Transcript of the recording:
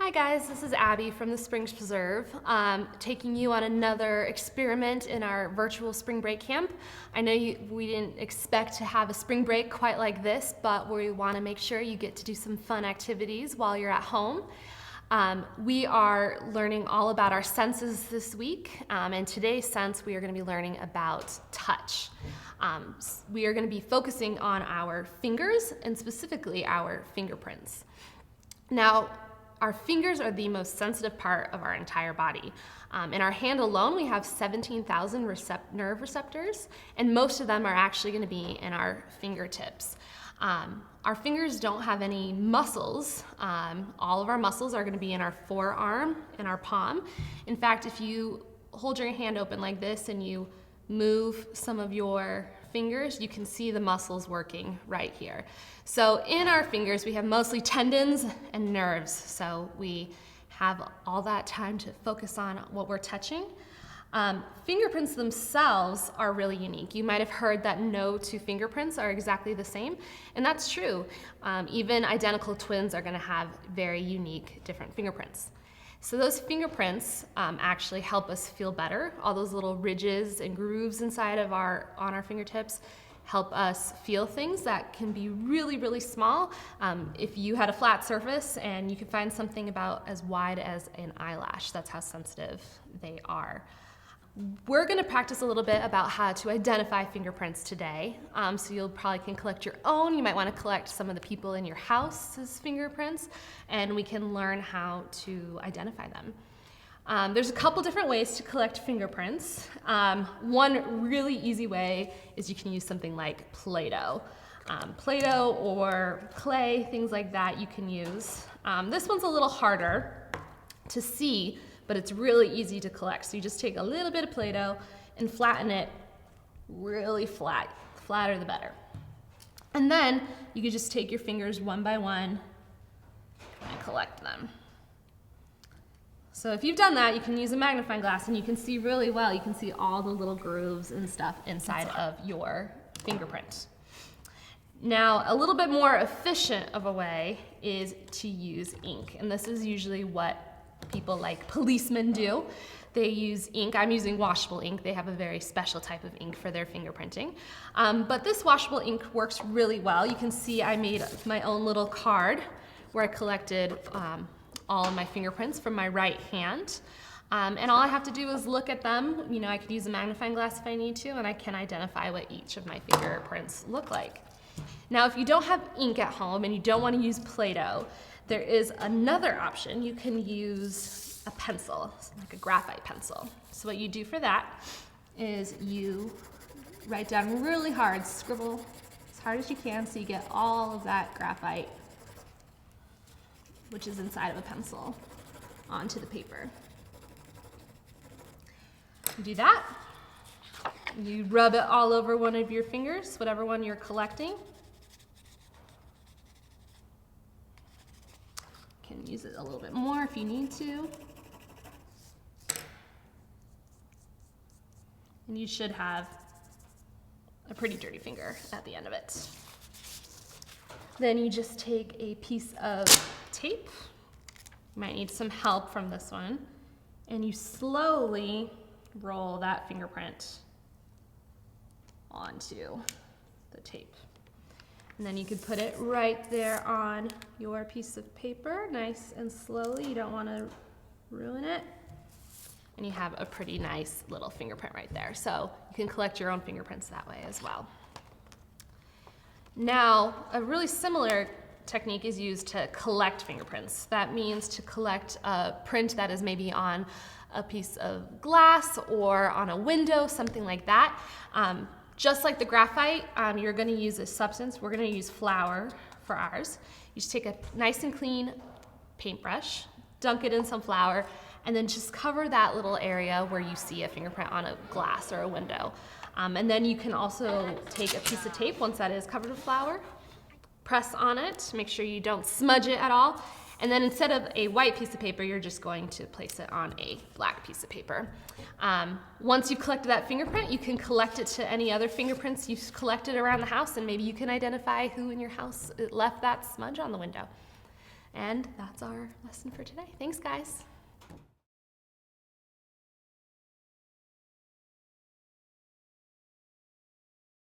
Hi guys, this is Abby from the Springs Preserve, taking you on another experiment in our virtual spring break camp. I know we didn't expect to have a spring break quite like this, but we want to make sure you get to do some fun activities while you're at home. We are learning all about our senses this week. In today's sense, we are going to be learning about touch. We are going to be focusing on our fingers and specifically our fingerprints. Now, our fingers are the most sensitive part of our entire body. In our hand alone, we have 17,000 nerve receptors, and most of them are actually going to be in our fingertips. Our fingers don't have any muscles. All of our muscles are going to be in our forearm and our palm. In fact, if you hold your hand open like this and you move some of your fingers, you can see the muscles working right here. So in our fingers, we have mostly tendons and nerves. So we have all that time to focus on what we're touching. Fingerprints themselves are really unique. You might have heard that no two fingerprints are exactly the same, and that's true. Even identical twins are going to have very unique, different fingerprints. So those fingerprints actually help us feel better. All those little ridges and grooves inside of on our fingertips help us feel things that can be really, really small. If you had a flat surface and you could find something about as wide as an eyelash, that's how sensitive they are. We're going to practice a little bit about how to identify fingerprints today. So you'll probably can collect your own. You might want to collect some of the people in your house's fingerprints, and we can learn how to identify them. There's a couple different ways to collect fingerprints. One really easy way is you can use something like Play-dough. Play-dough or clay, things like that you can use. This one's a little harder to see, but it's really easy to collect. So you just take a little bit of Play-doh and flatten it really flat. Flatter the better. And then you can just take your fingers one by one and collect them. So if you've done that, you can use a magnifying glass and you can see really well. You can see all the little grooves and stuff inside of your fingerprint. Now, a little bit more efficient of a way is to use ink. And this is usually what people like policemen do. They use ink. I'm using washable ink. They have a very special type of ink for their fingerprinting. But this washable ink works really well. You can see I made my own little card where I collected all of my fingerprints from my right hand. And all I have to do is look at them. You know, I could use a magnifying glass if I need to, and I can identify what each of my fingerprints look like. Now, if you don't have ink at home and you don't want to use Play-doh, there is another option. You can use a pencil, like a graphite pencil. So what you do for that is you write down really hard, scribble as hard as you can so you get all of that graphite, which is inside of a pencil, onto the paper. You do that. You rub it all over one of your fingers, whatever one you're collecting. You can use it a little bit more if you need to. And you should have a pretty dirty finger at the end of it. Then you just take a piece of tape. You might need some help from this one. And you slowly roll that fingerprint onto the tape. And then you can put it right there on your piece of paper, nice and slowly. You don't want to ruin it. And you have a pretty nice little fingerprint right there. So you can collect your own fingerprints that way as well. Now, a really similar technique is used to collect fingerprints. That means to collect a print that is maybe on a piece of glass or on a window, something like that. Just like the graphite, you're going to use a substance. We're going to use flour for ours. You just take a nice and clean paintbrush, dunk it in some flour, and then just cover that little area where you see a fingerprint on a glass or a window. And then you can also take a piece of tape, once that is covered with flour, press on it, make sure you don't smudge it at all, and then instead of a white piece of paper, you're just going to place it on a black piece of paper. Once you've collected that fingerprint, you can collect it to any other fingerprints you've collected around the house, and maybe you can identify who in your house left that smudge on the window. And that's our lesson for today. Thanks, guys.